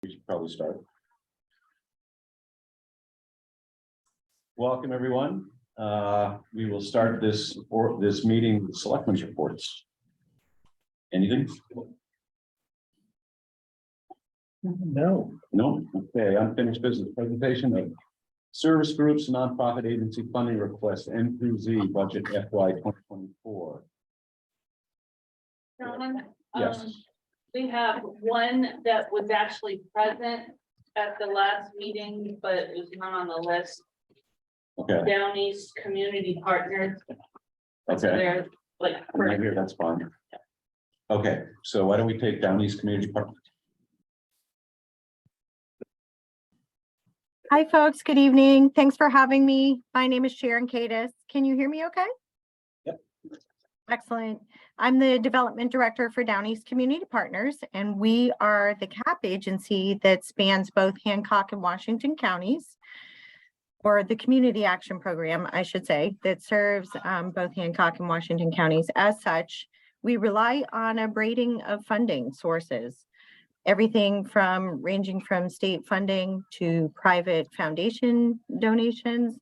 We should probably start. Welcome, everyone. We will start this meeting with selectmen's reports. Anything? No. Okay, unfinished business presentation of service groups, nonprofit agency funding request, N through Z budget FY 2024. John, Yes. we have one that was actually present at the last meeting, but was not on the list. Okay. Down East Community Partners. Okay. They're like, I'm right here, that's fine. Okay, so why don't we take Down East Community Park? Hi, folks. Good evening. Thanks for having me. My name is Sharon Cadis. Can you hear me okay? Yep. Excellent. I'm the Development Director for Down East Community Partners, and we are the CAP agency that spans both Hancock and Washington counties, or the Community Action Program, I should say, that serves both Hancock and Washington counties. As such, we rely on a braiding of funding sources. Everything from ranging from state funding to private foundation donations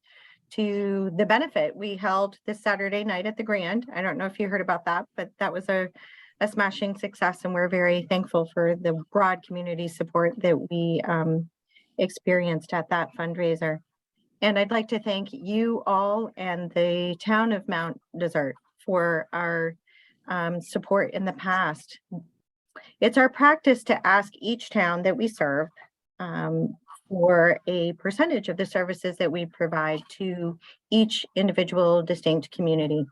to the benefit we held this Saturday night at the Grand. I don't know if you heard about that, but that was a smashing success, and we're very thankful for the broad community support that we experienced at that fundraiser. And I'd like to thank you all and the town of Mount Desert for our support in the past. It's our practice to ask each town that we serve for a percentage of the services that we provide to each individual distinct community.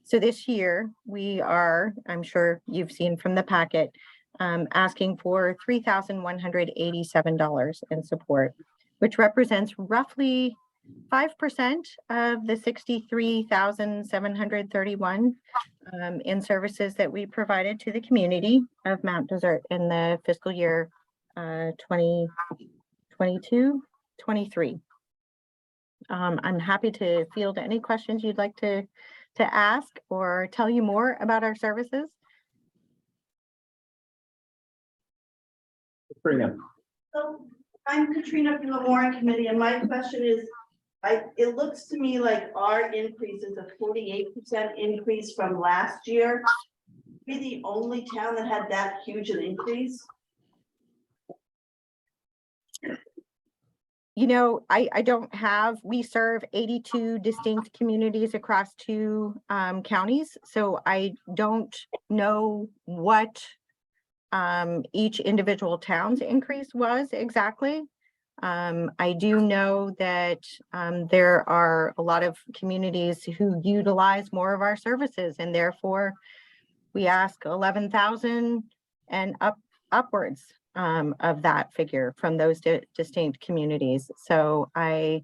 So this year we are, I'm sure you've seen from the packet, asking for $3,187 in support, which represents roughly 5% of the $63,731 in services that we provided to the community of Mount Desert in the fiscal year 2022-23. I'm happy to field any questions you'd like to ask or tell you more about our services. So I'm Katrina from the Warren Committee, and my question is, it looks to me like our increase is a 48% increase from last year. We're the only town that had that huge an increase. You know, I don't have, we serve 82 distinct communities across 2 counties, so I don't know what each individual town's increase was exactly. I do know that there are a lot of communities who utilize more of our services, and therefore we ask 11,000 and upwards of that figure from those distinct communities. So I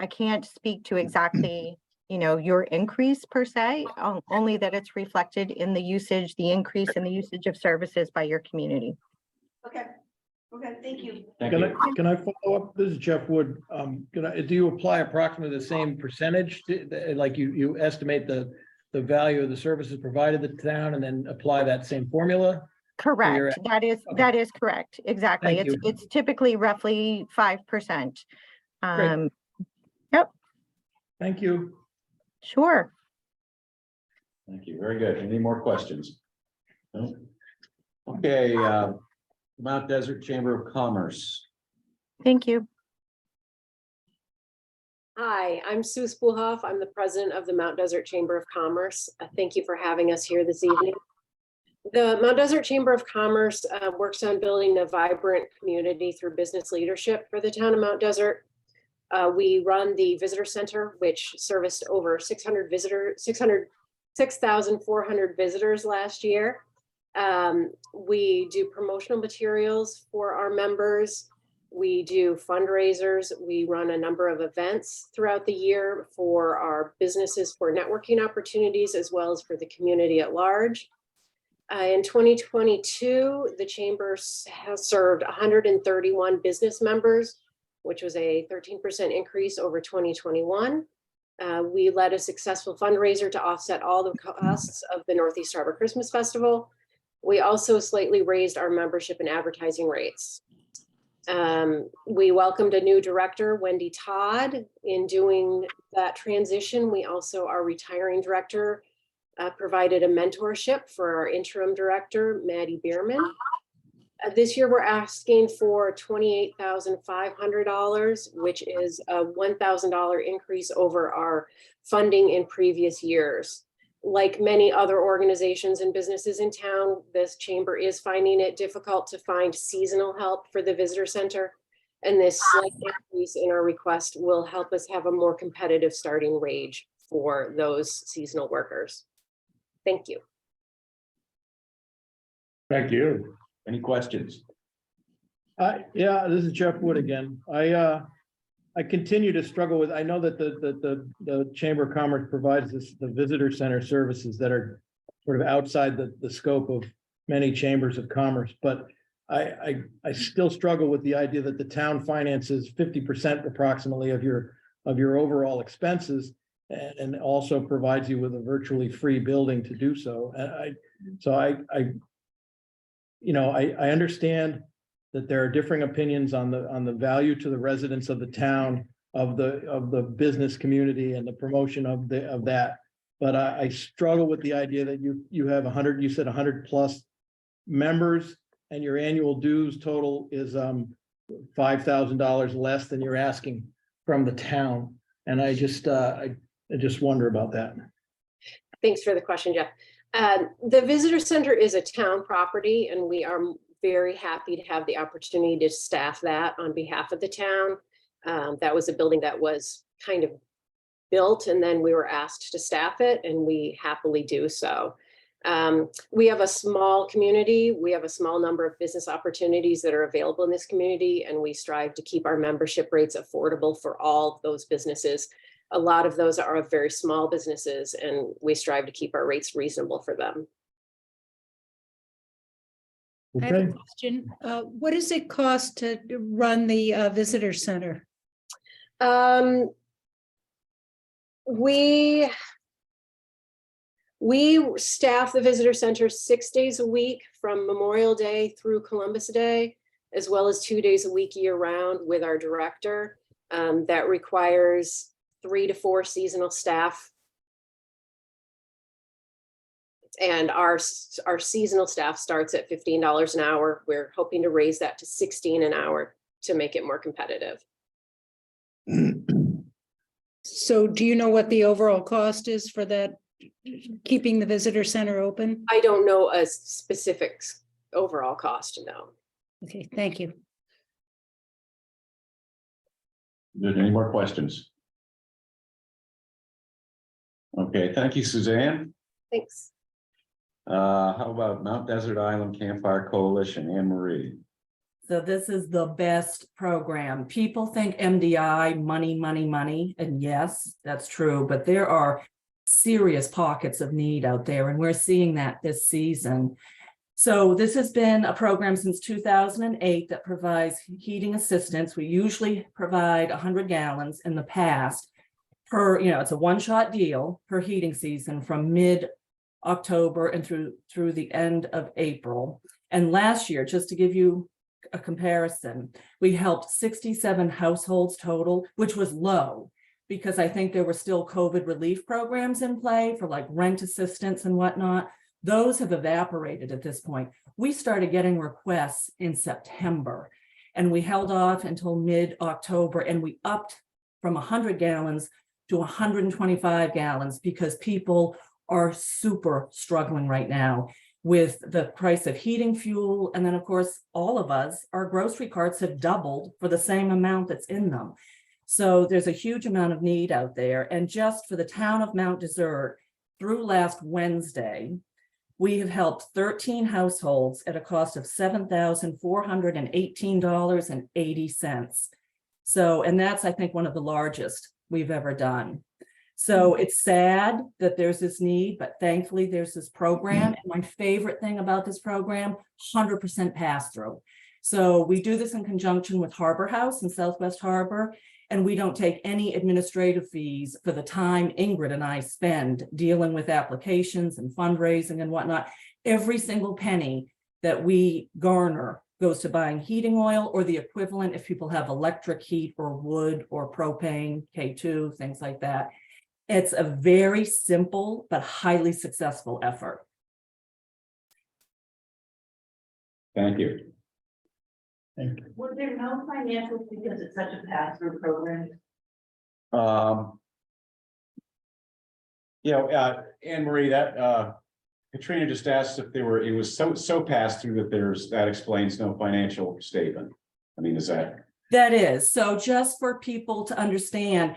can't speak to exactly, you know, your increase per se, only that it's reflected in the usage, the increase in the usage of services by your community. Okay, thank you. Can I follow up? This is Jeff Wood. Do you apply approximately the same percentage? Like you estimate the value of the services provided to the town and then apply that same formula? Correct. That is correct. Exactly. Thank you. It's typically roughly 5%. Great. Yep. Thank you. Sure. Thank you. Very good. Any more questions? No? Okay, Mount Desert Chamber of Commerce. Thank you. Hi, I'm Sue Spoolhoff. I'm the president of the Mount Desert Chamber of Commerce. Thank you for having us here this evening. The Mount Desert Chamber of Commerce works on building a vibrant community through business leadership for the town of Mount Desert. We run the visitor center, which serviced over 6,400 visitors last year. We do promotional materials for our members. We do fundraisers. We run a number of events throughout the year for our businesses for networking opportunities, as well as for the community at large. In 2022, the Chamber has served 131 business members, which was a 13% increase over 2021. We led a successful fundraiser to offset all the costs of the Northeast Harbor Christmas Festival. We also slightly raised our membership and advertising rates. We welcomed a new director, Wendy Todd. In doing that transition, we also, our retiring director, provided a mentorship for our interim director, Maddie Bierman. This year, we're asking for $28,500, which is a $1,000 increase over our funding in previous years. Like many other organizations and businesses in town, this chamber is finding it difficult to find seasonal help for the visitor center. And this slight increase in our request will help us have a more competitive starting wage for those seasonal workers. Thank you. Thank you. Any questions? Yeah, this is Jeff Wood again. I continue to struggle with, I know that the Chamber of Commerce provides this, the visitor center services that are sort of outside the scope of many chambers of commerce, but I still struggle with the idea that the town finances 50% approximately of your overall expenses and also provides you with a virtually free building to do so. And I understand that there are differing opinions on the value to the residents of the town, of the business community and the promotion of that. But I struggle with the idea that you have 100, you said 100 plus members and your annual dues total is $5,000 less than you're asking from the town. And I just wonder about that. Thanks for the question, Jeff. The visitor center is a town property, and we are very happy to have the opportunity to staff that on behalf of the town. That was a building that was kind of built, and then we were asked to staff it, and we happily do so. We have a small community. We have a small number of business opportunities that are available in this community, and we strive to keep our membership rates affordable for all of those businesses. A lot of those are very small businesses, and we strive to keep our rates reasonable for them. I have a Okay. question. What does it cost to run the visitor center? We staff the visitor center 6 days a week from Memorial Day through Columbus Day, as well as 2 days a week year round with our director. That requires 3 to 4 seasonal staff. And our seasonal staff starts at $15 an hour. We're hoping to raise that to $16 an hour to make it more competitive. So do you know what the overall cost is for that, keeping the visitor center open? I don't know a specific overall cost, no. Okay, thank you. Good. Any more questions? Okay, thank you, Suzanne. Thanks. How about Mount Desert Island Campfire Coalition, Anne Marie? So this is the best program. People think MDI, money, money, money, and yes, that's true, but there are serious pockets of need out there, and we're seeing that this season. So this has been a program since 2008 that provides heating assistance. We usually provide 100 gallons in the past per, it's a one-shot deal per heating season from mid-October and through the end of April. And last year, just to give you a comparison, we helped 67 households total, which was low because I think there were still COVID relief programs in play for like rent assistance and whatnot. Those have evaporated at this point. We started getting requests in September and we held off until mid-October, and we upped from 100 gallons to 125 gallons because people are super struggling right now with the price of heating fuel. And then of course, all of us, our grocery carts have doubled for the same amount that's in them. So there's a huge amount of need out there. And just for the town of Mount Desert, through last Wednesday, we have helped 13 households at a cost of $7,418.80. So, and that's, I think, one of the largest we've ever done. So it's sad that there's this need, but thankfully there's this program. And my favorite thing about this program, 100% pass through. So we do this in conjunction with Harbor House in Southwest Harbor, and we don't take any administrative fees for the time Ingrid and I spend dealing with applications and fundraising and whatnot. Every single penny that we garner goes to buying heating oil or the equivalent if people have electric heat or wood or propane, K2, things like that. It's a very simple but highly successful effort. Thank you. Was there no financials because it's such a pass-through program? Anne Marie, that, Katrina just asked if it was so passed through that that explains no financial statement. I mean, is that? That is, so just for people to understand,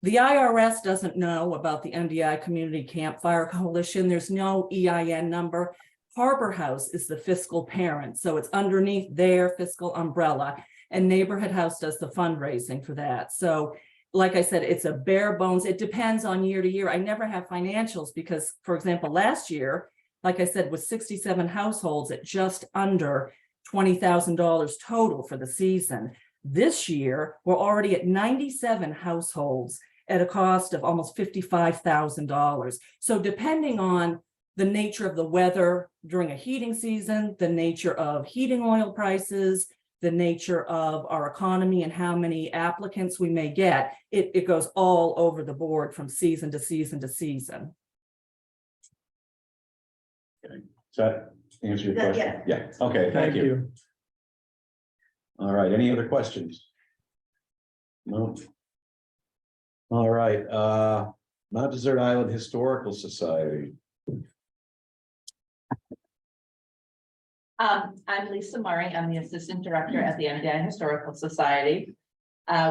the IRS doesn't know about the MDI Community Campfire Coalition. There's no EIN number. Harbor House is the fiscal parent, so it's underneath their fiscal umbrella, and Neighborhood House does the fundraising for that. So like I said, it's a bare bones. It depends on year to year. I never have financials because, for example, last year, like I said, with 67 households at just under $20,000 total for the season. This year, we're already at 97 households at a cost of almost $55,000. So depending on the nature of the weather during a heating season, the nature of heating oil prices, the nature of our economy and how many applicants we may get, it goes all over the board from season to season to season. Does that answer your Yeah. question? Yeah, okay, thank you. All right, any other questions? No. All right, Mount Desert Island Historical Society. I'm Lisa Murray. I'm the Assistant Director at the MDI Historical Society.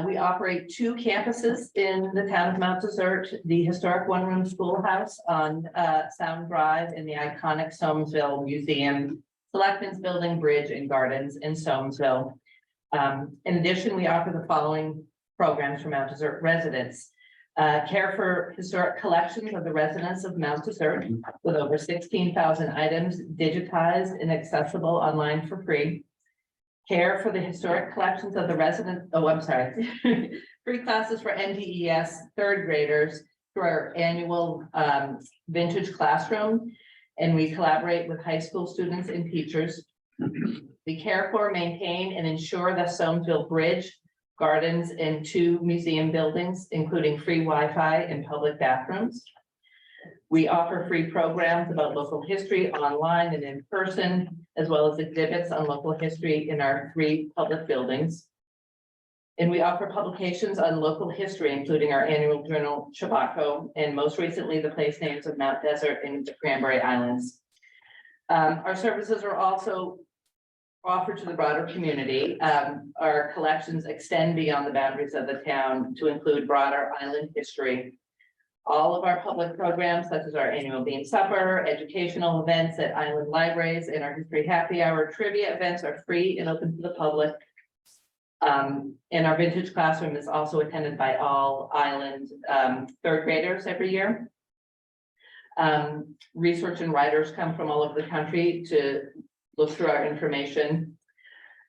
We operate 2 campuses in the town of Mount Desert, the historic one-room schoolhouse on Sound Drive in the iconic Soamesville Museum, Selectmen's Building, Bridge and Gardens in Soamesville. In addition, we offer the following programs for Mount Desert residents. Care for historic collections of the residents of Mount Desert with over 16,000 items digitized and accessible online for free. Care for the historic collections of the residents, free classes for NDES 3rd graders through our annual vintage classroom. And we collaborate with high school students and teachers. We care for, maintain, and ensure the Soamesville Bridge, Gardens, and 2 museum buildings, including free Wi-Fi and public bathrooms. We offer free programs about local history online and in person, as well as exhibits on local history in our 3 public buildings. And we offer publications on local history, including our annual journal, Chabaco, and most recently, the place names of Mount Desert and the Cranberry Islands. Our services are also offered to the broader community. Our collections extend beyond the boundaries of the town to include broader island history. All of our public programs, such as our annual Bean Supper, educational events at island libraries, and our History Happy Hour trivia events are free and open to the public. And our vintage classroom is also attended by all island 3rd graders every year. Research and writers come from all over the country to look through our information.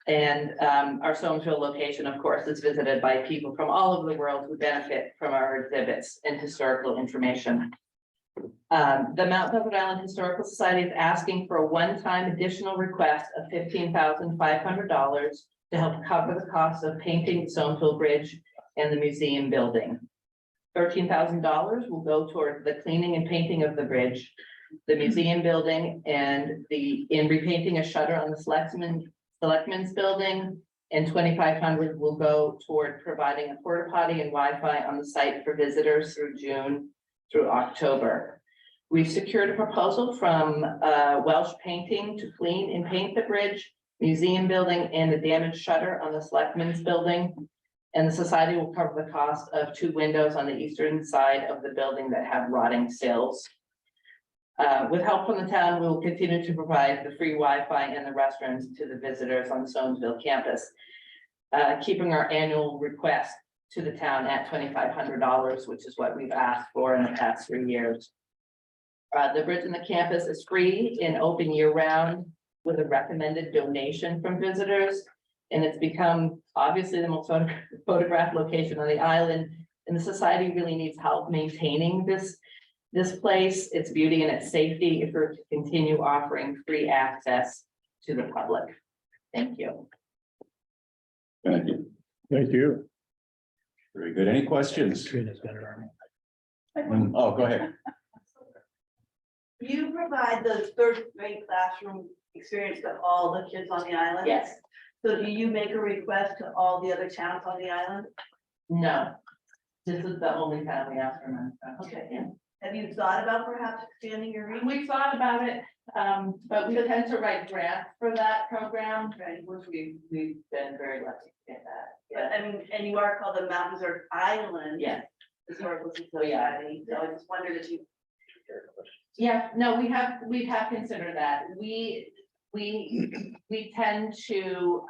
And our Soamesville location, of course, is visited by people from all over the world who benefit from our exhibits and historical information. The Mount Desert Island Historical Society is asking for a one-time additional request of $15,500 to help cover the cost of painting Soamesville Bridge and the museum building. $13,000 will go toward the cleaning and painting of the bridge, the museum building, and in repainting a shutter on the Selectmen's building, and $2,500 will go toward providing a porta potty and Wi-Fi on the site for visitors through June through October. We've secured a proposal from Welsh Painting to clean and paint the bridge, museum building, and the damaged shutter on the Selectmen's building. And the society will cover the cost of 2 windows on the eastern side of the building that have rotting sills. With help from the town, we will continue to provide the free Wi-Fi and the restrooms to the visitors on the Soamesville campus, keeping our annual request to the town at $2,500, which is what we've asked for in the past 3 years. The bridge on the campus is free and open year-round with a recommended donation from visitors. And it's become obviously the most photographed location on the island. And the society really needs help maintaining this place, its beauty and its safety, if we're to continue offering free access to the public. Thank you. Thank you. Thank you. Very good. Any questions? Katrina's got her Oh, go ahead. You provide the third grade classroom experience to all the kids on the island? Yes, So do you make a request to all the other towns on the island? no. This is the only time we ask for them. Okay, yeah. Have you thought about perhaps expanding your reach? We thought about it, but we tend to write grants for that program, which we've been very lucky to get that. But I mean, and you are called the Mountains Earth Island. Yeah. Historical Society, so I just wondered if you. Yeah, no, we have considered that. We tend to,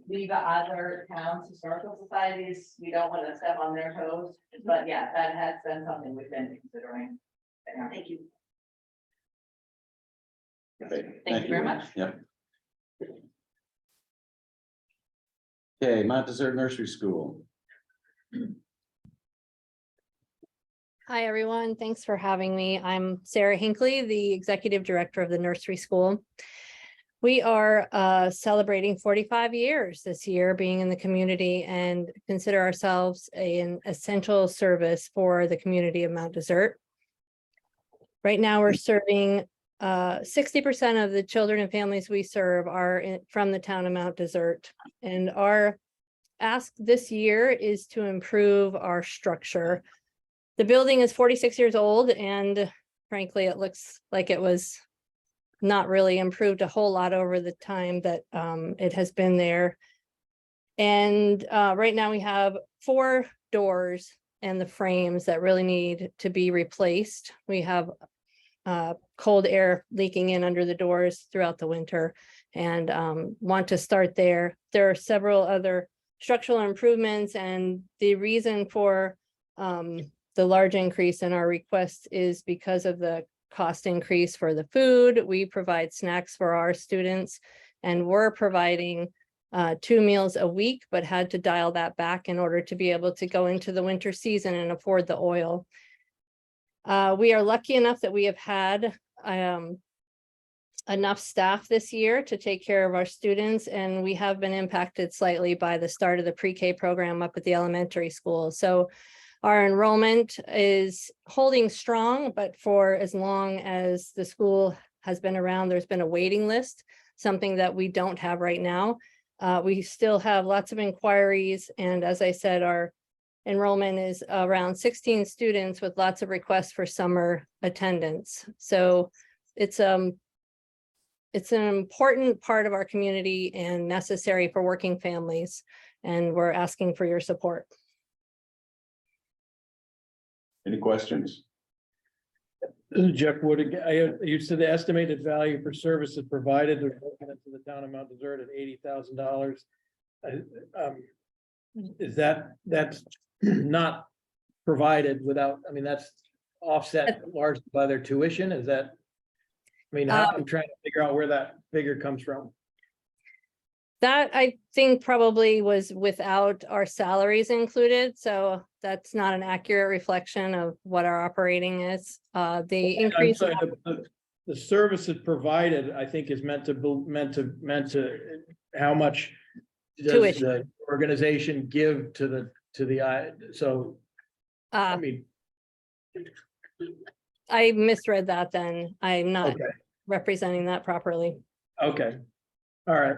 leave the other towns' historical societies. We don't want to step on their toes, but yeah, that has been something we've been considering. Thank you. Okay, Thank you very much. Yep. Okay, Mount Desert Nursery School. Hi, everyone. Thanks for having me. I'm Sarah Hinckley, the Executive Director of the Nursery School. We are celebrating 45 years this year being in the community and consider ourselves an essential service for the community of Mount Desert. Right now, we're serving 60% of the children and families we serve are from the town of Mount Desert. And our ask this year is to improve our structure. The building is 46 years old, and frankly, it looks like it was not really improved a whole lot over the time that it has been there. And right now we have 4 doors and the frames that really need to be replaced. We have cold air leaking in under the doors throughout the winter, and want to start there. There are several other structural improvements, and the reason for the large increase in our request is because of the cost increase for the food. We provide snacks for our students, and we're providing 2 meals a week, but had to dial that back in order to be able to go into the winter season and afford the oil. We are lucky enough that we have had enough staff this year to take care of our students, and we have been impacted slightly by the start of the pre-K program up at the elementary school. So our enrollment is holding strong, but for as long as the school has been around, there's been a waiting list, something that we don't have right now. We still have lots of inquiries, and as I said, our enrollment is around 16 students with lots of requests for summer attendance. So it's an important part of our community and necessary for working families, and we're asking for your support. Any questions? This is Jeff Wood. You said the estimated value for services provided to the town of Mount Desert at $80,000. Is that's not provided without, I mean, that's offset largely by their tuition? Is that? I mean, I'm trying to figure out where that figure comes from. That I think probably was without our salaries included, so that's not an accurate reflection of what our operating is. The increase. I'm sorry, the services provided, I think, is meant to how much does Tuition. the organization give to the so I mean. I misread that then. I'm not Okay. representing that properly. Okay, all right.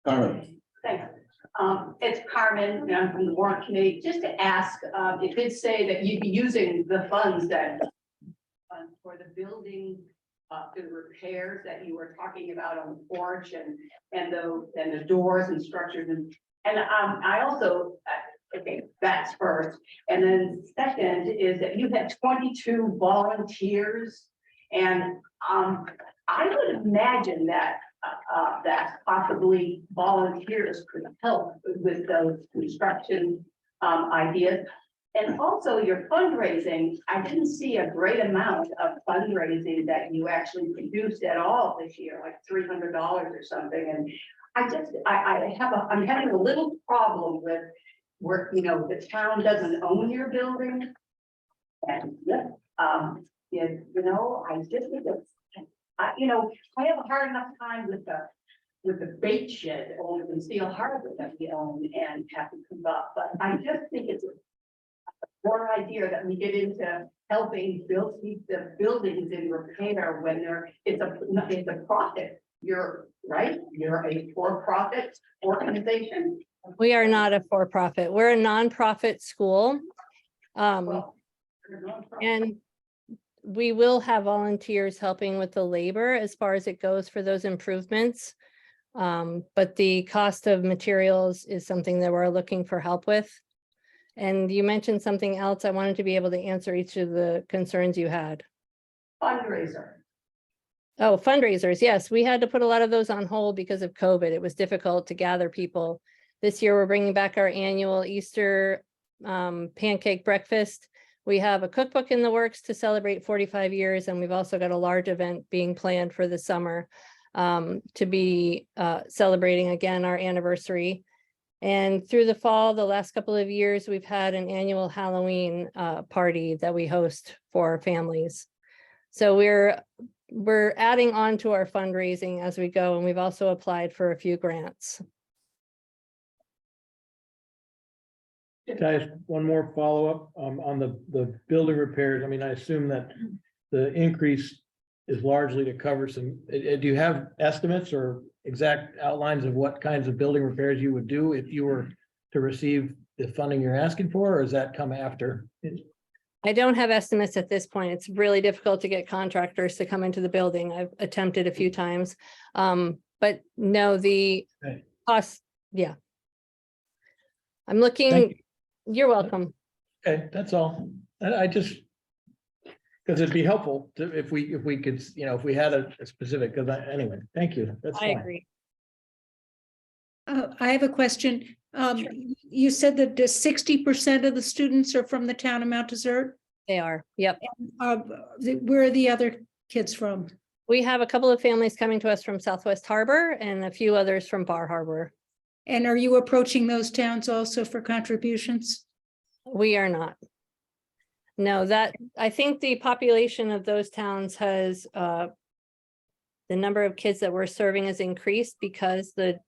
Carmen, Thanks. It's Carmen, and I'm from the warrant committee. Just to ask, it did say that you'd be using the funds that for the building, the repairs that you were talking about on the porch and the doors and structures and I also, okay, that's first. And then second is that you had 22 volunteers, and I would imagine that that possibly volunteers could help with those construction ideas. And also your fundraising, I didn't see a great amount of fundraising that you actually produced at all this year, like $300 or something. And I'm having a little problem with where, you know, the town doesn't own your building. And you know, I just think it's I have a hard enough time with the bait shed over in Steel Harbor that we own and have to come up, but I just think it's a poor idea that we get into helping build the buildings in repair when it's a profit. You're right, you're a for-profit organization. We are not a for-profit. We're a nonprofit school. Well, you're a nonprofit. And we will have volunteers helping with the labor as far as it goes for those improvements. But the cost of materials is something that we're looking for help with. And you mentioned something else. I wanted to be able to answer each of the concerns you had. Fundraiser. Oh, fundraisers. Yes, we had to put a lot of those on hold because of COVID. It was difficult to gather people. This year, we're bringing back our annual Easter pancake breakfast. We have a cookbook in the works to celebrate 45 years, and we've also got a large event being planned for the summer to be celebrating again our anniversary. And through the fall, the last couple of years, we've had an annual Halloween party that we host for families. So we're adding on to our fundraising as we go, and we've also applied for a few grants. Can I ask one more follow-up on the building repairs? I mean, I assume that the increase is largely to cover some, do you have estimates or exact outlines of what kinds of building repairs you would do if you were to receive the funding you're asking for, or does that come after? I don't have estimates at this point. It's really difficult to get contractors to come into the building. I've attempted a few times. But no, the Okay. cost, yeah. I'm Thank looking, you. you're welcome. Okay, that's all. I just, because it'd be helpful to, if we could, if we had a specific, because anyway, thank you. That's I fine. agree. I have a question. You said that 60% of the students are from the town of Mount Desert. They are, yep. Where are the other kids from? We have a couple of families coming to us from Southwest Harbor and a few others from Bar Harbor. And are you approaching those towns also for contributions? We are not. No, I think the population of those towns has, the number of kids that we're serving has increased because the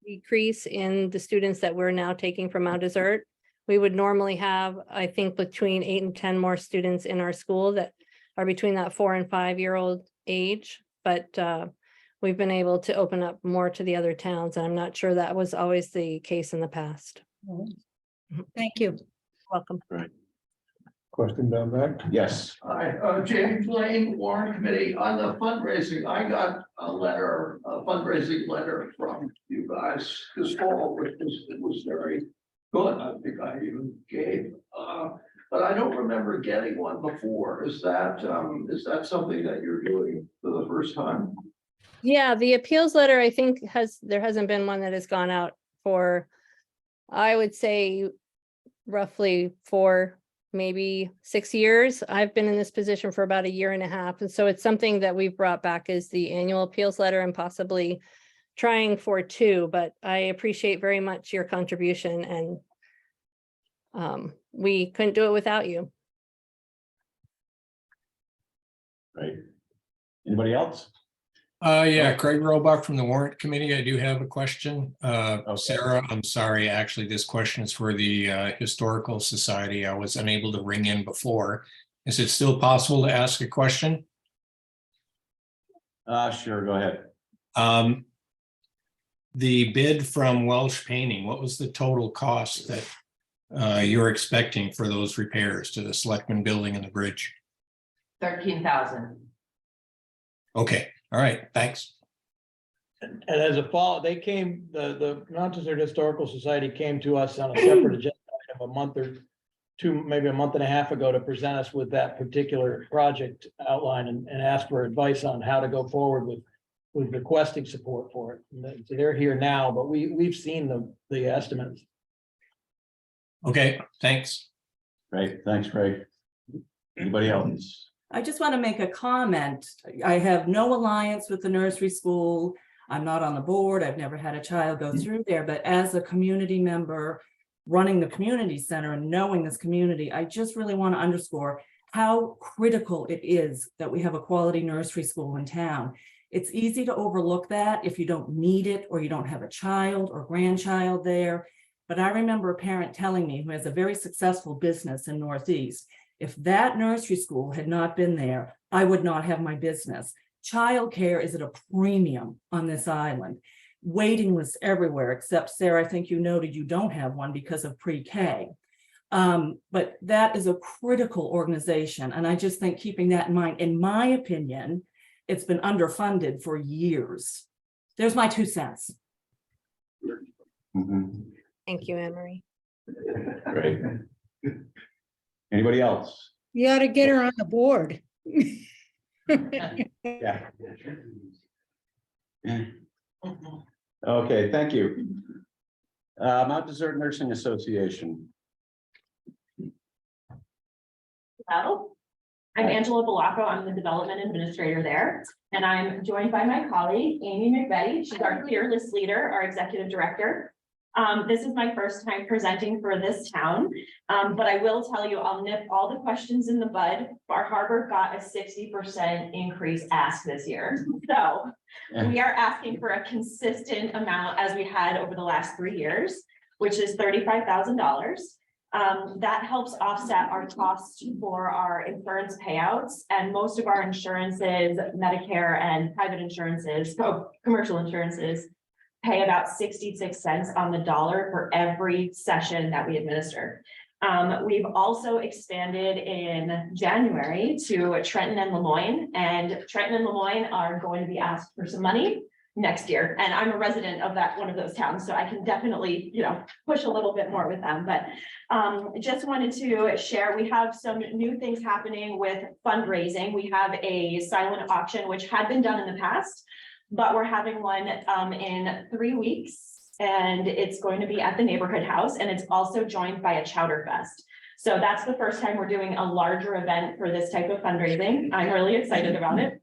decrease in the students that we're now taking from Mount Desert. We would normally have, I think, between 8 and 10 more students in our school that are between that 4 and 5-year-old age, but we've been able to open up more to the other towns. And I'm not sure that was always the case in the past. Thank you. Welcome. Right. Question down there? Yes. Hi, James Lane, Warren Committee. On the fundraising, I got a fundraising letter from you guys this fall, which was very good. I think I even gave, but I don't remember getting one before. Is that something that you're doing for the first time? Yeah, the appeals letter, I think there hasn't been one that has gone out for, I would say, roughly 4, maybe 6 years. I've been in this position for about 1.5 years. And so it's something that we've brought back as the annual appeals letter and possibly trying for 2, but I appreciate very much your contribution, and we couldn't do it without you. Right. Anybody else? Yeah, Craig Roebuck from the Warrant Committee. I do have a question. Sarah, I'm sorry, actually, this question is for the Historical Society. I was unable to ring in before. Is it still possible to ask a question? Sure, go ahead. The bid from Welsh Painting, what was the total cost that you're expecting for those repairs to the Selectman building and the bridge? 13,000. Okay, all right, thanks. And as a follow, they came, the Mount Desert Historical Society came to us on a separate agenda item a month or 2, maybe 1.5 months ago to present us with that particular project outline and ask for advice on how to go forward with requesting support for it. And they're here now, but we've seen the estimates. Okay, thanks. Great, thanks, Craig. Anybody else? I just want to make a comment. I have no alliance with the nursery school. I'm not on the board. I've never had a child go through there, but as a community member running the community center and knowing this community, I just really want to underscore how critical it is that we have a quality nursery school in town. It's easy to overlook that if you don't need it or you don't have a child or grandchild there. But I remember a parent telling me, who has a very successful business in Northeast, if that nursery school had not been there, I would not have my business. Childcare is at a premium on this island. Waiting lists everywhere, except Sarah, I think you noted you don't have one because of pre-K. But that is a critical organization. And I just think keeping that in mind, in my opinion, it's been underfunded for years. There's my 2 cents. Mhm. Thank you, Anne Marie. Great. Anybody else? You ought to get her on the board. Yeah. Okay, thank you. Mount Desert Nursing Association. Hello, I'm Angela Bellacco. I'm the development administrator there, and I'm joined by my colleague, Amy McBetty. She's our fearless leader, our executive director. This is my first time presenting for this town, but I will tell you, I'll nip all the questions in the bud. Bar Harbor got a 60% increase ask this year. So we are asking for a consistent amount as we had over the last 3 years, which is $35,000. That helps offset our costs for our insurance payouts, and most of our insurances, Medicare and private insurances, commercial insurances, pay about 66 cents on the dollar for every session that we administer. We've also expanded in January to Trenton and Lemoyne, and Trenton and Lemoyne are going to be asked for some money next year. And I'm a resident of one of those towns, so I can definitely, push a little bit more with them. But just wanted to share, we have some new things happening with fundraising. We have a silent auction, which had been done in the past, but we're having one in 3 weeks, and it's going to be at the neighborhood house, and it's also joined by a chowder fest. So that's the first time we're doing a larger event for this type of fundraising. I'm really excited about it.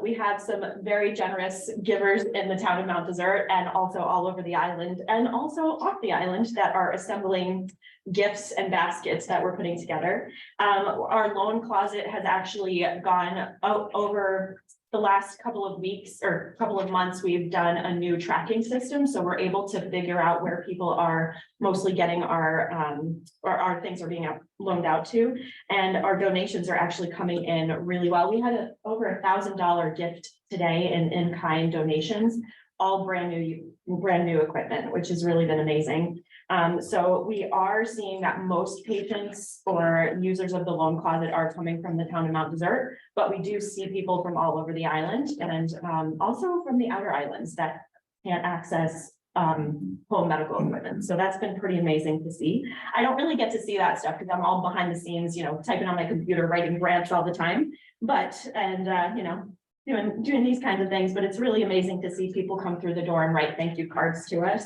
We have some very generous givers in the town of Mount Desert and also all over the island and also off the island that are assembling gifts and baskets that we're putting together. Our loan closet has actually gone over the last couple of weeks or couple of months. We've done a new tracking system, so we're able to figure out where people are mostly getting our things are being loaned out to, and our donations are actually coming in really well. We had over $1,000 gift today in in-kind donations, all brand new equipment, which has really been amazing. So we are seeing that most patients or users of the loan closet are coming from the town of Mount Desert, but we do see people from all over the island and also from the outer islands that can't access home medical equipment. So that's been pretty amazing to see. I don't really get to see that stuff because I'm all behind the scenes, typing on my computer, writing grants all the time, doing these kinds of things, but it's really amazing to see people come through the door and write thank you cards to us.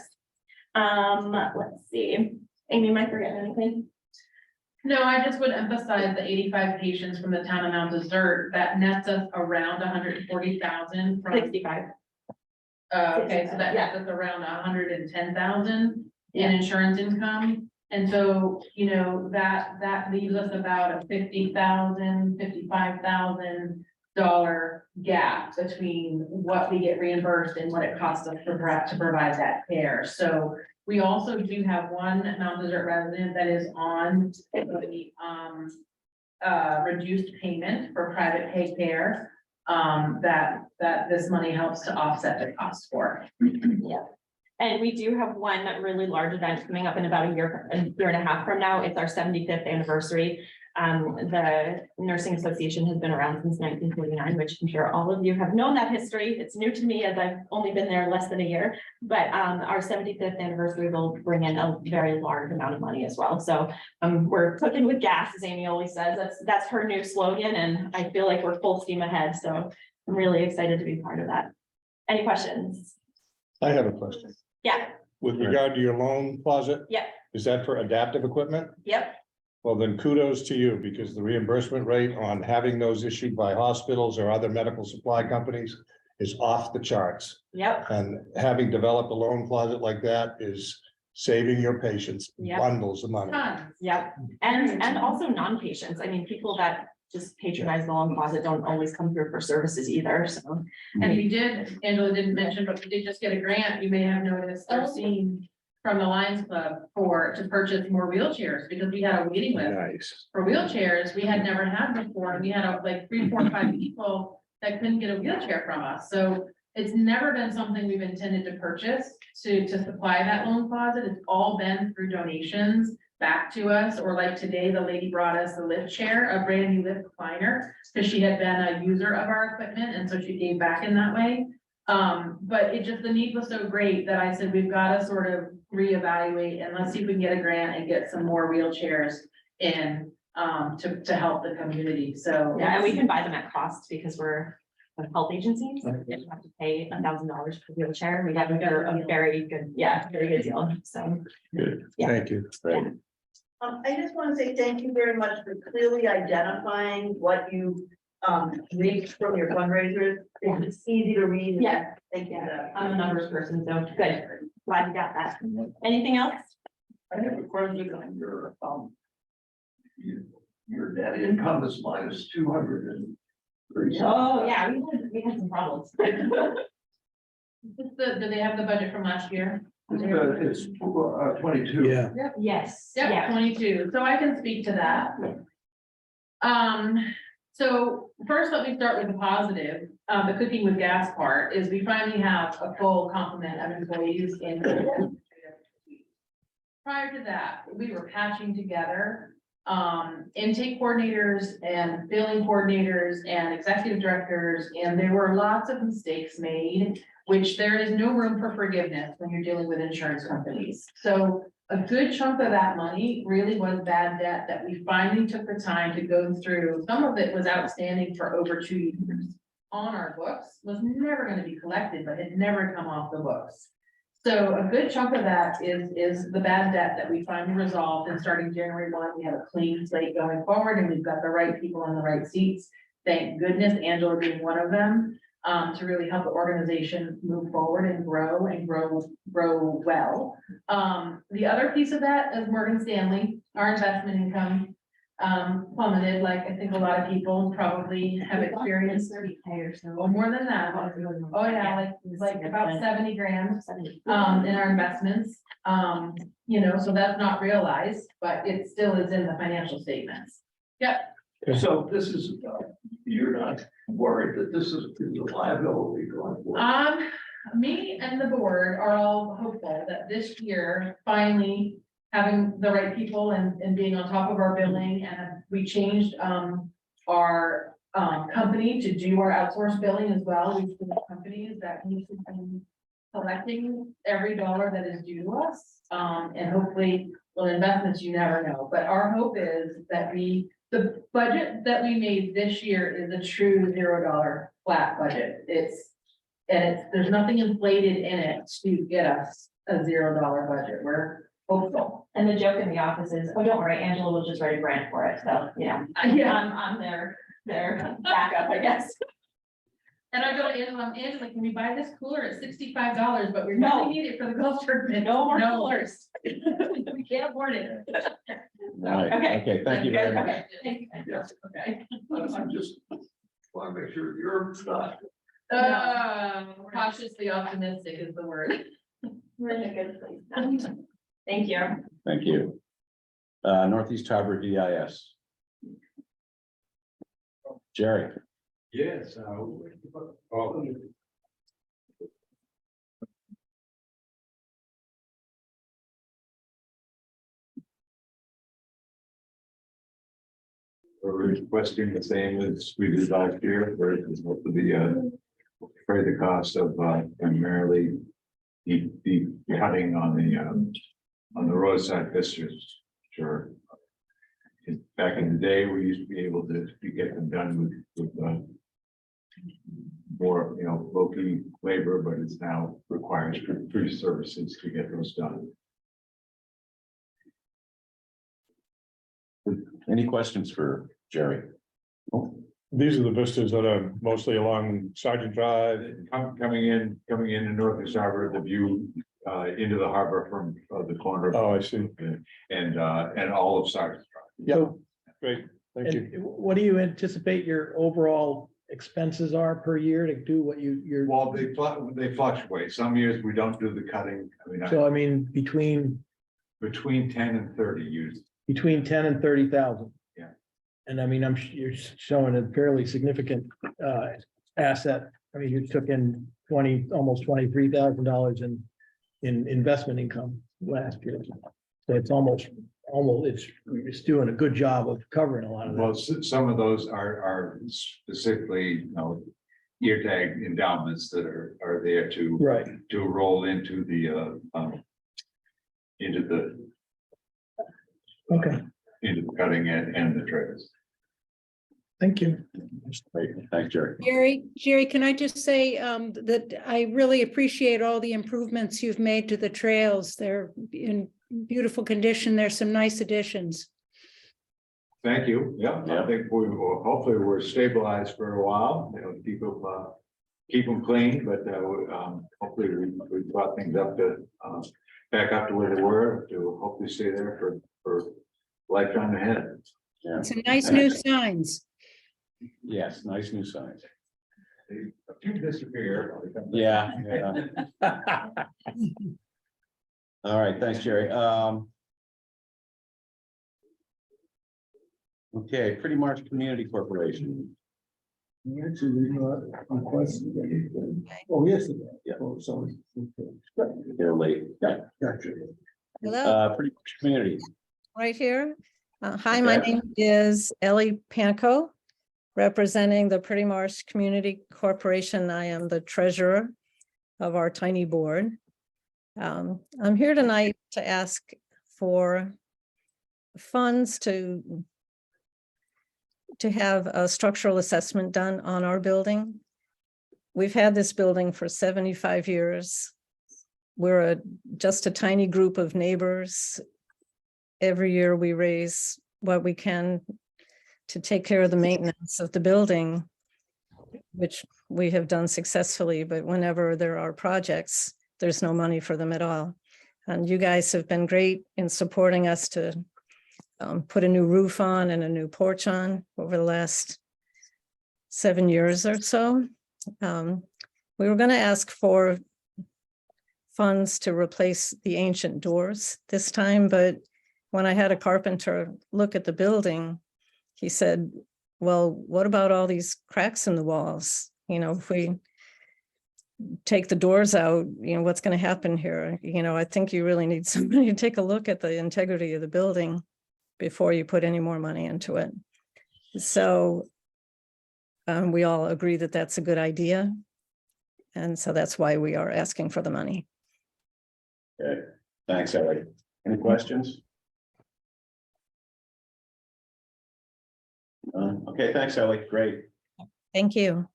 Let's see, Amy, am I forgetting anything? No, I just would emphasize the 85 patients from the town of Mount Desert, that nets us around 140,000 from 65. Okay, so that nets us around 110,000 in insurance income. And so, that leaves us about a $50,000, $55,000 gap between what we get reimbursed and what it costs us to provide that care. So we also do have one Mount Desert resident that is on the reduced payment for private pay care that this money helps to offset the cost for. Yeah. And we do have one really large event coming up in about a year and a half from now. It's our 75th anniversary. The Nursing Association has been around since 1949, which I'm sure all of you have known that history. It's new to me as I've only been there less than a year, but our 75th anniversary will bring in a very large amount of money as well. So we're cooking with gas, as Amy always says. That's her new slogan, and I feel like we're full steam ahead. So I'm really excited to be part of that. Any questions? I have a question. Yeah. With regard to your loan closet? Yep. Is that for adaptive equipment? Yep. Well, then kudos to you, because the reimbursement rate on having those issued by hospitals or other medical supply companies is off the charts. Yep. And having developed a loan closet like that is saving your patients Yep. bundles of money. Tons. Yep, and also non-patients. I mean, people that just patronize the long closet don't always come through for services either, so. And we did, Angela didn't mention, but we did just get a grant, you may have noticed, or seen from the Lions Club to purchase more wheelchairs, because we had a waiting list Nice. for wheelchairs we had never had before, and we had like 3, 4, 5 people that couldn't get a wheelchair from us, so it's never been something we've intended to purchase to supply that loan closet, it's all been through donations back to us, or like today, the lady brought us a lift chair, a brand new lift recliner, because she had been a user of our equipment, and so she gave back in that way. But it just, the need was so great that I said, we've got to sort of reevaluate and let's see if we can get a grant and get some more wheelchairs in, to help the community, so. Yeah, and we can buy them at cost because we're a health agency, so we don't have to pay $1,000 per wheelchair. We have a very good, very good deal, so. Good, Yeah. thank you. I just want to say thank you very much for clearly identifying what you reached from your fundraisers. It's easy to read. Yeah. Thank you. I'm a numbers person, so good. Glad you got that. Anything else? I have a question on your net income is minus 200. Oh, yeah, we had some problems. Do they have the budget from last year? It's 22. Yeah. Yes, Yep, yeah. 22, so I can speak to that. So first, let me start with the positive, the cooking with gas part is we finally have a full complement of employees in. Prior to that, we were patching together, intake coordinators and billing coordinators and executive directors, and there were lots of mistakes made, which there is no room for forgiveness when you're dealing with insurance companies. So a good chunk of that money really was bad debt that we finally took the time to go through. Some of it was outstanding for over 2 years on our books, was never going to be collected, but had never come off the books. So a good chunk of that is the bad debt that we finally resolved, and starting January 1, we have a clean slate going forward, and we've got the right people in the right seats. Thank goodness, Angela being one of them, to really help the organization move forward and grow well. The other piece of that is Morgan Stanley, our investment income plummeted, like I think a lot of people probably have experienced. 30K or so. Or more than that. Oh, yeah, like about 70 grand in our investments. So that's not realized, but it still is in the financial statements. Yep. So this is, you're not worried that this is a liability going forward? Me and the board are all hopeful that this year, finally, having the right people and being on top of our billing, and we changed our company to do our outsourced billing as well. We've been companies that need to be collecting every dollar that is due to us. And hopefully, well, investments, you never know, but our hope is that the budget that we made this year is a true $0 flat budget. There's nothing inflated in it to get us a $0 budget. We're hopeful. And the joke in the office is, oh, don't worry, Angela will just write a grant for it, so, Yeah. I'm their backup, I guess. And I go to Angela, can we buy this cooler at $65, but we No. really need it for the golf tournament? No more coolers. We can't afford it. All right, okay, thank you very much. Okay, thank you. Yes. Okay. I'm just want to make sure you're not. Cautiously optimistic is the word. We're in a good place. Thank you. Thank you. Northeast Harbor DIS. Jerry. Yes. We're requesting the same as we did last year, where it was what the for the cost of primarily the cutting on the roadside visitors. Sure. Back in the day, we used to be able to get them done with more, low-key labor, but it's now requires free services to get those done. Any questions for Jerry? These are the vistas that are mostly along Sergeant Drive. Coming in to Northeast Harbor, the view into the harbor from the corner. of- Oh, I see. And all of Sergeant. Yeah, great, thank you. And what do you anticipate your overall expenses are per year to do what you're, Well, they fluctuate. Some years we don't do the cutting. I mean, so I mean, between between 10 and 30 usually. 10 and 30,000? Yeah. And I mean, you're showing a fairly significant asset. I mean, you took in almost $23,000 in investment income last year. So it's almost, it's doing a good job of covering a lot of Well, that. some of those are specifically, ear tag endowments that are there to Right. to roll into the Okay, cutting and the trails. thank you. Great, thanks, Jerry. Jerry, can I just say that I really appreciate all the improvements you've made to the trails. They're in beautiful condition. There's some nice additions. Thank you. Yeah, Yeah. I think hopefully we're stabilized for a while, keep them clean, but hopefully we brought things up to back up to where they were to hopefully stay there for lifetime ahead. Yeah. Some nice new signs. Yes, nice new signs. A few disappear. Yeah. All right, thanks, Jerry. Okay, Pretty Marsh Community Corporation. Oh, yes. Yeah. Oh, sorry. They're late. Gotcha. Hello, Pretty Marsh Community. right here. Hi, my Okay. name is Ellie Panko, representing the Pretty Marsh Community Corporation. I am the treasurer of our tiny board. I'm here tonight to ask for funds to have a structural assessment done on our building. We've had this building for 75 years. We're just a tiny group of neighbors. Every year we raise what we can to take care of the maintenance of the building, which we have done successfully, but whenever there are projects, there's no money for them at all. And you guys have been great in supporting us to put a new roof on and a new porch on over the last 7 years or so. We were going to ask for funds to replace the ancient doors this time, but when I had a carpenter look at the building, he said, well, what about all these cracks in the walls? If we take the doors out, what's going to happen here? I think you really need somebody to take a look at the integrity of the building before you put any more money into it. So we all agree that that's a good idea. And so that's why we are asking for the money. Okay, thanks, Ellie. Any questions? Okay, thanks, Ellie. Great. Thank you.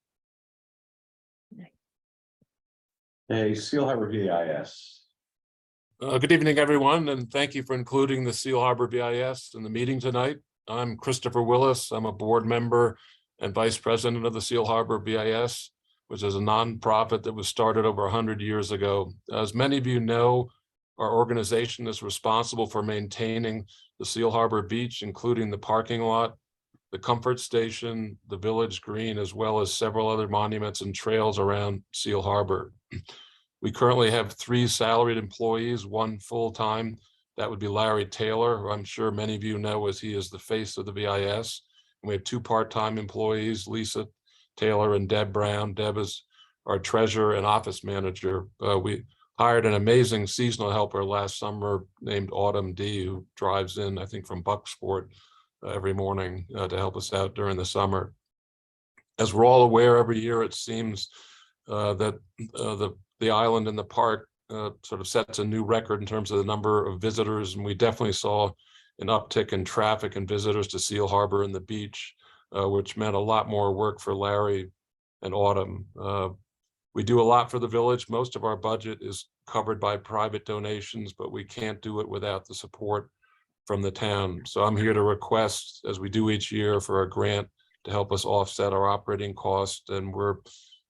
Hey, Seal Harbor VIS. Good evening, everyone, and thank you for including the Seal Harbor BIS in the meeting tonight. I'm Christopher Willis. I'm a board member and vice president of the Seal Harbor BIS, which is a nonprofit that was started over 100 years ago. As many of you know, our organization is responsible for maintaining the Seal Harbor Beach, including the parking lot, the comfort station, the village green, as well as several other monuments and trails around Seal Harbor. We currently have 3 salaried employees, 1 full-time. That would be Larry Taylor, who I'm sure many of you know as he is the face of the VIS. And we have 2 part-time employees, Lisa Taylor and Deb Brown. Deb is our treasurer and office manager. We hired an amazing seasonal helper last summer named Autumn D, who drives in, I think, from Bucksport every morning to help us out during the summer. As we're all aware, every year it seems that the island and the park sort of sets a new record in terms of the number of visitors, and we definitely saw an uptick in traffic and visitors to Seal Harbor and the beach, which meant a lot more work for Larry and Autumn. We do a lot for the village. Most of our budget is covered by private donations, but we can't do it without the support from the town. So I'm here to request, as we do each year, for a grant to help us offset our operating costs, and we're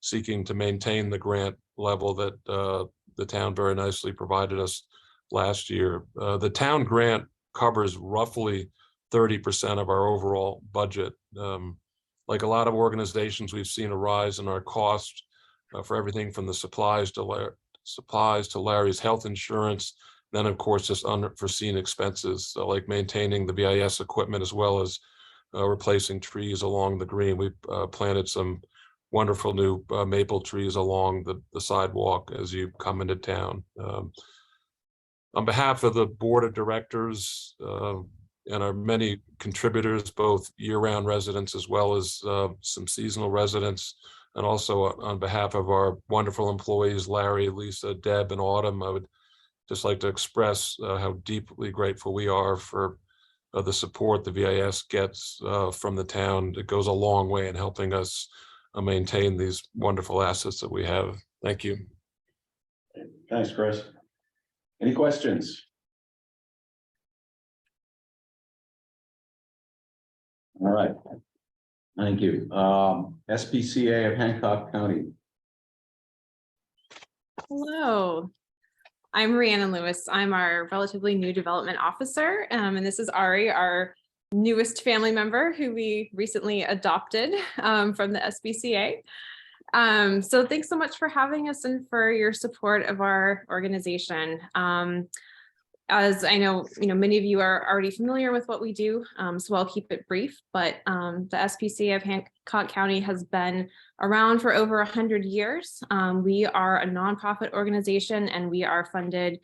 seeking to maintain the grant level that the town very nicely provided us last year. The town grant covers roughly 30% of our overall budget. Like a lot of organizations, we've seen a rise in our cost for everything from the supplies to Larry's health insurance. Then, of course, just unforeseen expenses, so like maintaining the BIS equipment as well as replacing trees along the green. We've planted some wonderful new maple trees along the sidewalk as you come into town. On behalf of the board of directors and our many contributors, both year-round residents as well as some seasonal residents, and also on behalf of our wonderful employees, Larry, Lisa, Deb, and Autumn, I would just like to express how deeply grateful we are for the support the VIS gets from the town. It goes a long way in helping us maintain these wonderful assets that we have. Thank you. Thanks, Chris. Any questions? All right. Thank you. SPCA of Hancock County. Hello, I'm Rhiannon Lewis. I'm our relatively new development officer, and this is Ari, our newest family member who we recently adopted from the SPCA. So thanks so much for having us and for your support of our organization. As I know, many of you are already familiar with what we do, so I'll keep it brief, but the SPCA of Hancock County has been around for over 100 years. We are a nonprofit organization and we are funded,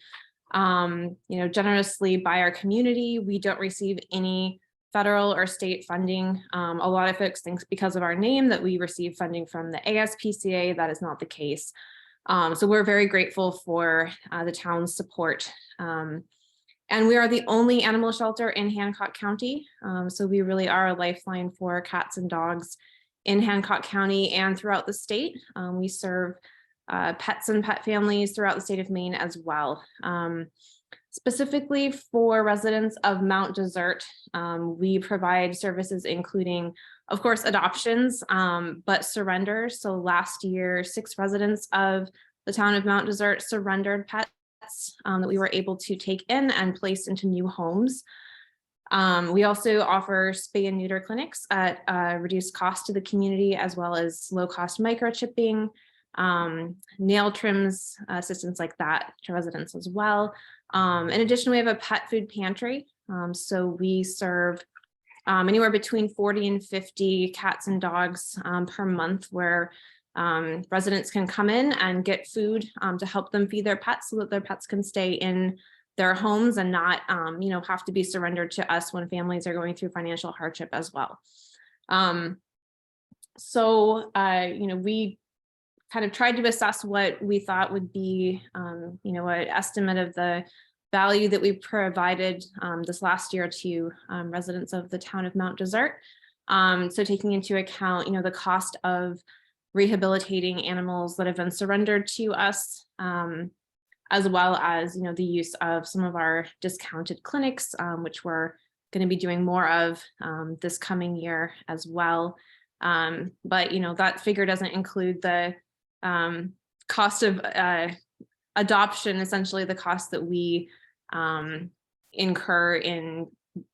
generously by our community. We don't receive any federal or state funding. A lot of folks think because of our name that we receive funding from the ASPCA. That is not the case. So we're very grateful for the town's support. And we are the only animal shelter in Hancock County. So we really are a lifeline for cats and dogs in Hancock County and throughout the state. We serve pets and pet families throughout the state of Maine as well. Specifically for residents of Mount Desert, we provide services including, of course, adoptions, but surrenders. So last year, 6 residents of the town of Mount Desert surrendered pets that we were able to take in and place into new homes. We also offer spay and neuter clinics at reduced cost to the community, as well as low-cost microchipping, nail trims, assistance like that to residents as well. In addition, we have a pet food pantry. So we serve anywhere between 40 and 50 cats and dogs per month, where residents can come in and get food to help them feed their pets so that their pets can stay in their homes and not, have to be surrendered to us when families are going through financial hardship as well. We kind of tried to assess what we thought would be, an estimate of the value that we provided this last year to residents of the town of Mount Desert. So taking into account, the cost of rehabilitating animals that have been surrendered to us, as well as, the use of some of our discounted clinics, which we're going to be doing more of this coming year as well. But, that figure doesn't include the cost of adoption, essentially the cost that we incur in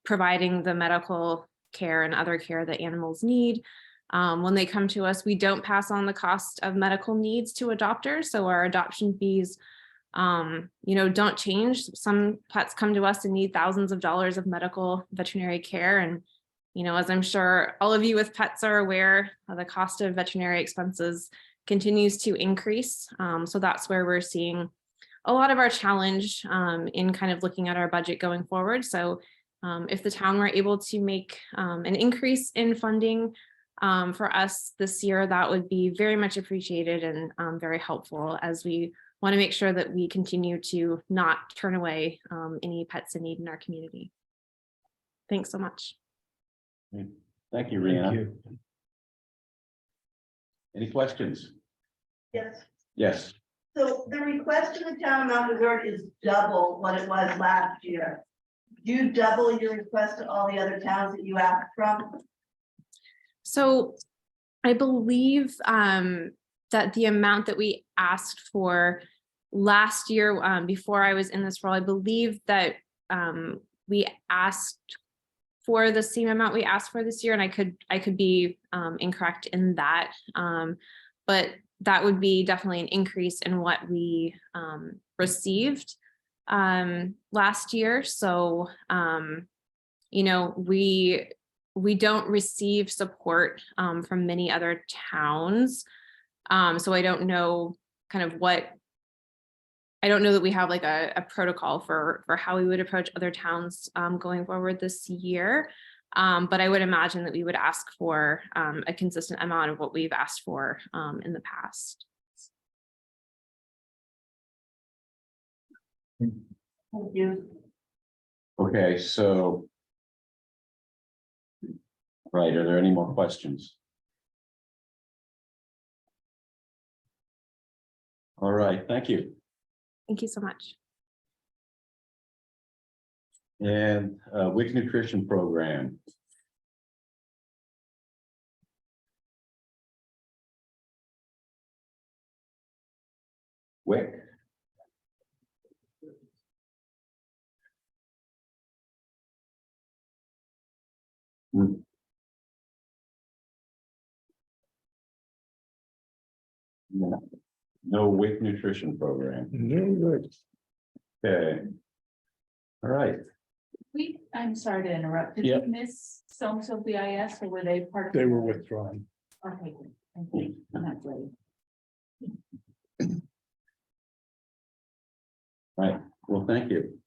providing the medical care and other care that animals need. When they come to us, we don't pass on the cost of medical needs to adopters. So our adoption fees, don't change. Some pets come to us and need thousands of dollars of medical veterinary care. And, as I'm sure all of you with pets are aware, the cost of veterinary expenses continues to increase. So that's where we're seeing a lot of our challenge in kind of looking at our budget going forward. So if the town were able to make an increase in funding for us this year, that would be very much appreciated and very helpful, as we want to make sure that we continue to not turn away any pets in need in our community. Thanks so much. Thank you, Rhiannon. Any questions? Yes. Yes. So the request to the town of Mount Desert is double what it was last year. Do you double your request to all the other towns that you asked from? So I believe that the amount that we asked for last year, before I was in this role, I believe that we asked for the same amount we asked for this year, and I could be incorrect in that. But that would be definitely an increase in what we received last year. So, you know, we don't receive support from many other towns. So I don't know kind of I don't know that we have like a protocol for how we would approach other towns going forward this year. But I would imagine that we would ask for a consistent amount of what we've asked for in the past. Thank you. Okay, so. Right, are there any more questions? All right, thank you. Thank you so much. And WIC nutrition program. WIC. No WIC nutrition program. Okay. All right. I'm sorry to interrupt. Did Yep. we miss so BIS or were they part of? They were withdrawn. Okay, good. Thank you. I'm not ready. Right, well, thank you.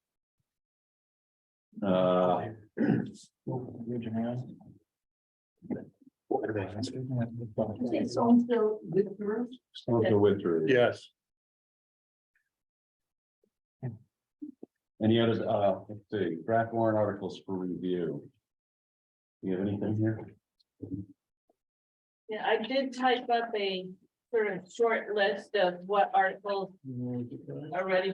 Someone withdrew. Yes. Any others, let's see, draft warrant articles for review. Do you have anything here? Yeah, I did type up a sort of short list of what articles are ready.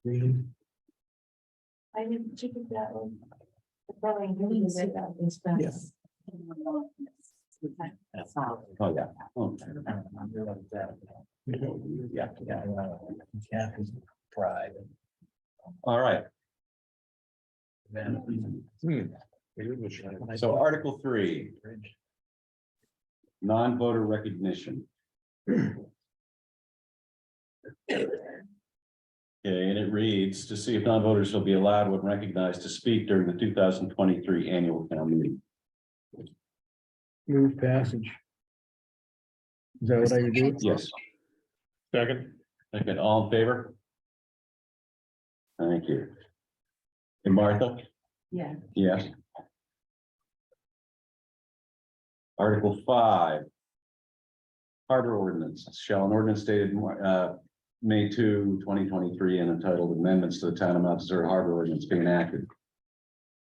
I didn't check it that one. Probably really say that is best. Yes. Oh, yeah. Okay. Yeah. Pride. All right, so Article 3. Non-voter recognition. Okay, and it reads, to see if non-voters will be allowed when recognized to speak during the 2023 annual town meeting. Move passage. Is that what I do? Yes. Second. Okay, all in favor? Thank you. And Martha? Yeah. Yes. Article 5. Harbor ordinance. Shall an ordinance dated May 2, 2023 and entitled amendments to the town of Mount Desert Harbor ordinance be enacted.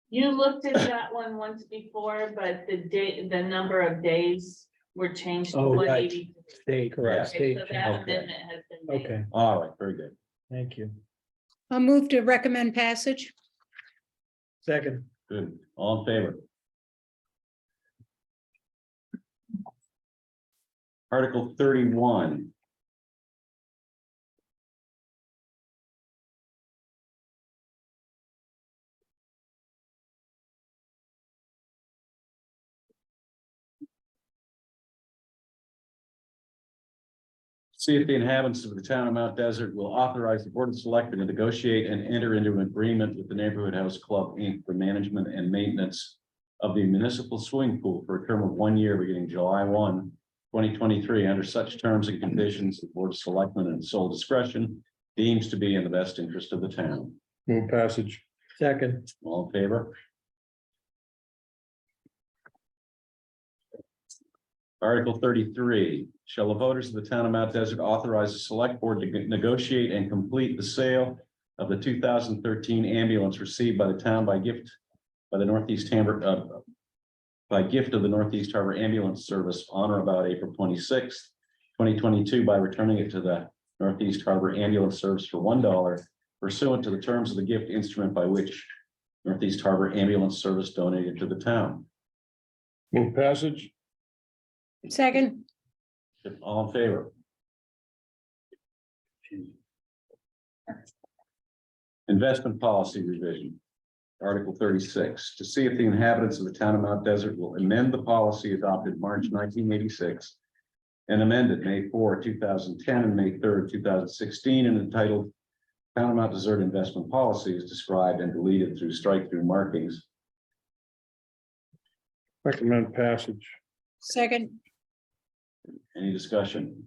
You looked at that one once before, but the number of days were changed to Oh, right. 180. State, Correct. state. So that Okay. amendment has been made. Okay, All right, very good. thank you. I'll move to recommend passage. Second. Good. All in favor? Article 31. See if the inhabitants of the town of Mount Desert will authorize the Board of Selectmen to negotiate and enter into an agreement with the Neighborhood House Club, Inc. for management and maintenance of the municipal swimming pool for a term of 1 year beginning July 1, 2023, under such terms and conditions, the Board of Selectmen in sole discretion deems to be in the best interest of the town. Move passage. Second. All in favor? Article 33, shall the voters of the town of Mount Desert authorize the select board to negotiate and complete the sale of the 2013 ambulance received by the town by gift by the Northeast Harbor, by gift of the Northeast Harbor Ambulance Service on or about April 26th, 2022, by returning it to the Northeast Harbor Ambulance Service for $1 pursuant to the terms of the gift instrument by which Northeast Harbor Ambulance Service donated to the town. Move passage. Second, All in favor? Investment policy revision. Article 36, to see if the inhabitants of the town of Mount Desert will amend the policy adopted March 1986 and amended May 4, 2010 and May 3, 2016 and entitled Town of Mount Desert Investment Policy is described and deleted through strike-through markings. Recommend passage. second, Any discussion?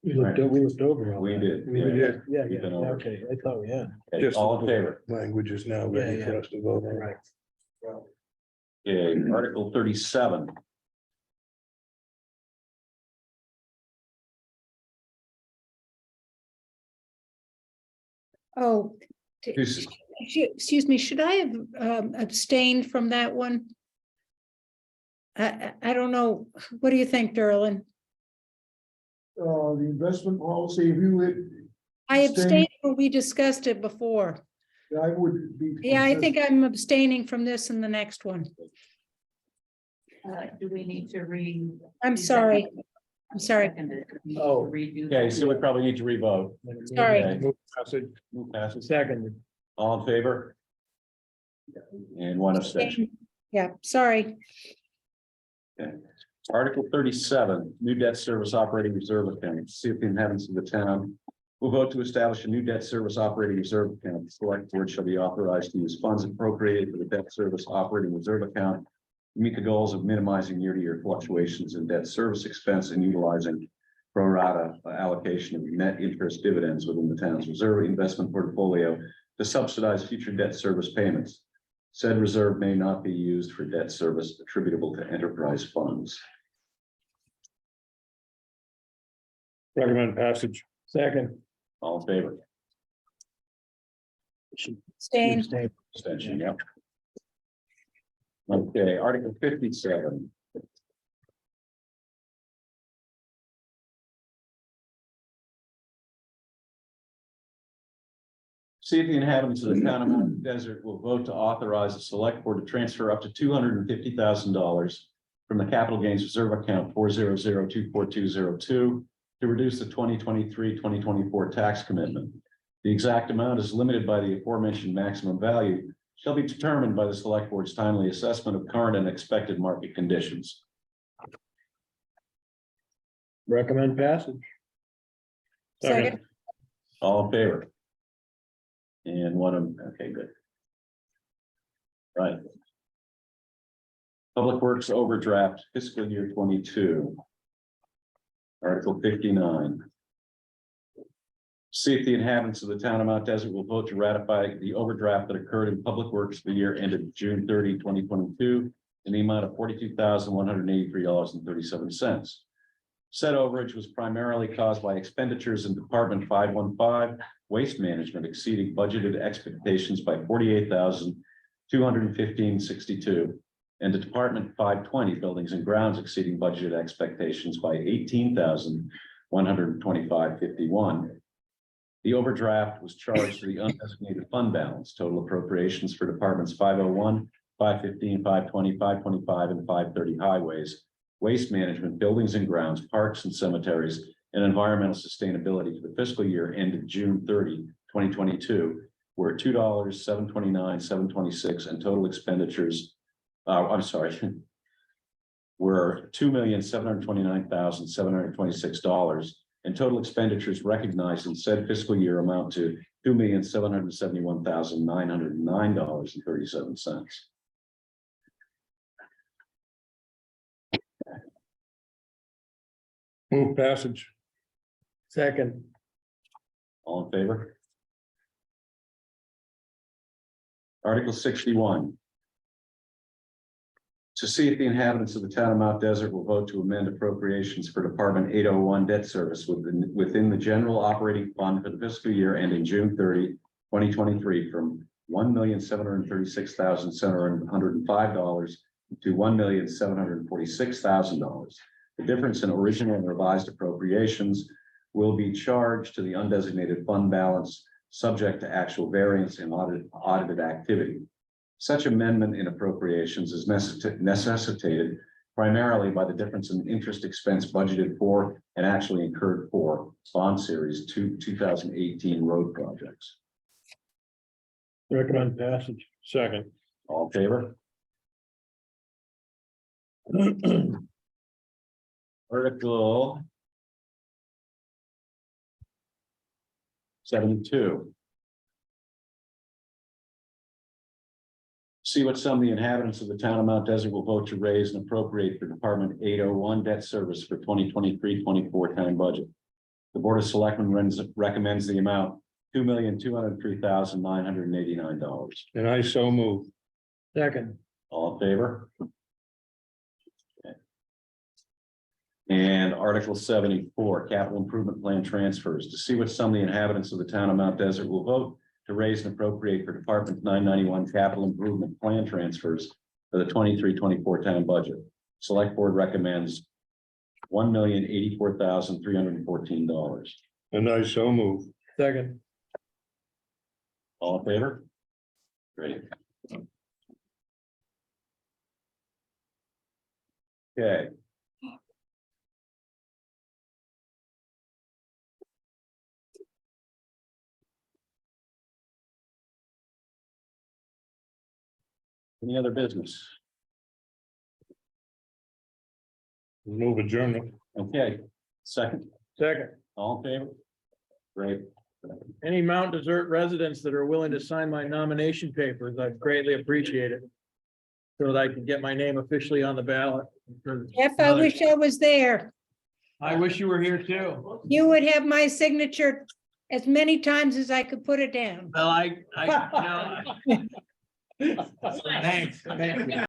We looked over. all We that. did. We did. Yeah, We've been over. okay, I thought we had. Okay, all in favor? Language is now ready Yeah, for us to vote on. Right. Okay, Article 37. oh. Excuse me, should I have abstained from that one? I don't know. What do you think, Derlin? The investment policy, if you would, I abstained when we discussed it before. I would be. Yeah, I think I'm abstaining from this and the next one. Do we need to read? I'm sorry. I'm sorry. Oh. Redo. Okay, so we probably need to revote. Sorry. Okay. Move passage. Move passes. Second. All in favor? And one abstention. Yeah, sorry. Article 37, new debt service operating reserve account. See if the inhabitants of the town will vote to establish a new debt service operating reserve account. The select board shall be authorized to use funds appropriated for the debt service operating reserve account to meet the goals of minimizing year-to-year fluctuations in debt service expense and utilizing pro rata allocation of net interest dividends within the town's reserve investment portfolio to subsidize future debt service payments. Said reserve may not be used for debt service attributable to enterprise funds. Recommend passage. Second. All in favor? Abstain. Abstention, yep. Okay, Article 57. See if the inhabitants of the town of Mount Desert will vote to authorize the select board to transfer up to $250,000 from the capital gains reserve account 400242202 to reduce the 2023-2024 tax commitment. The exact amount is limited by the aforementioned maximum value, shall be determined by the select board's timely assessment of current and expected market conditions. Recommend passage. Second, All in favor? And one of them, okay, good. Right. Public Works overdraft fiscal year 22. Article 59. See if the inhabitants of the town of Mount Desert will vote to ratify the overdraft that occurred in Public Works for the year ended June 30, 2022, in the amount of $42,183.37. Said overage was primarily caused by expenditures in Department 515, Waste Management exceeding budgeted expectations by $48,215.62, and the Department 520, Buildings and Grounds exceeding budgeted expectations by $18,125.51. The overdraft was charged to the undesignated fund balance. Total appropriations for Departments 501, 515, 520, 525, and 530 highways, Waste Management, Buildings and Grounds, Parks and Cemeteries, and Environmental Sustainability for the fiscal year ended June 30, 2022 were $2, $729, $726, and total expenditures, were $2,729,726, and total expenditures recognized in said fiscal year amount to $2,771,909.37. Move passage. Second. All in favor? Article 61. To see if the inhabitants of the town of Mount Desert will vote to amend appropriations for Department 801 debt service within the general operating fund for the fiscal year ending June 30, 2023 from $1,736,705 to $1,746,000. The difference in original and revised appropriations will be charged to the undesignated fund balance, subject to actual variance in audited activity. Such amendment in appropriations is necessitated primarily by the difference in interest expense budgeted for and actually incurred for bond series 2018 road projects. Recommend passage. Second. All in favor? Article 72. See what sum the inhabitants of the town of Mount Desert will vote to raise and appropriate for Department 801 debt service for 2023-24 town budget. The Board of Selectmen recommends the amount $2,203,989. And I so move. Second. All in favor? Okay. And Article 74, capital improvement plan transfers. To see what sum the inhabitants of the town of Mount Desert will vote to raise and appropriate for Department 991 capital improvement plan transfers for the 23-24 town budget. Select Board recommends $1,084,314. And I so move. Second. All in favor? Great. Okay. Any other business? Move adjournment. Okay, second, Second. all in favor? Great. Any Mount Desert residents that are willing to sign my nomination papers, I'd greatly appreciate it. So that I can get my name officially on the ballot. Jeff, I wish I was there. I wish you were here too. You would have my signature as many times as I could put it down. Well, thanks, thank you.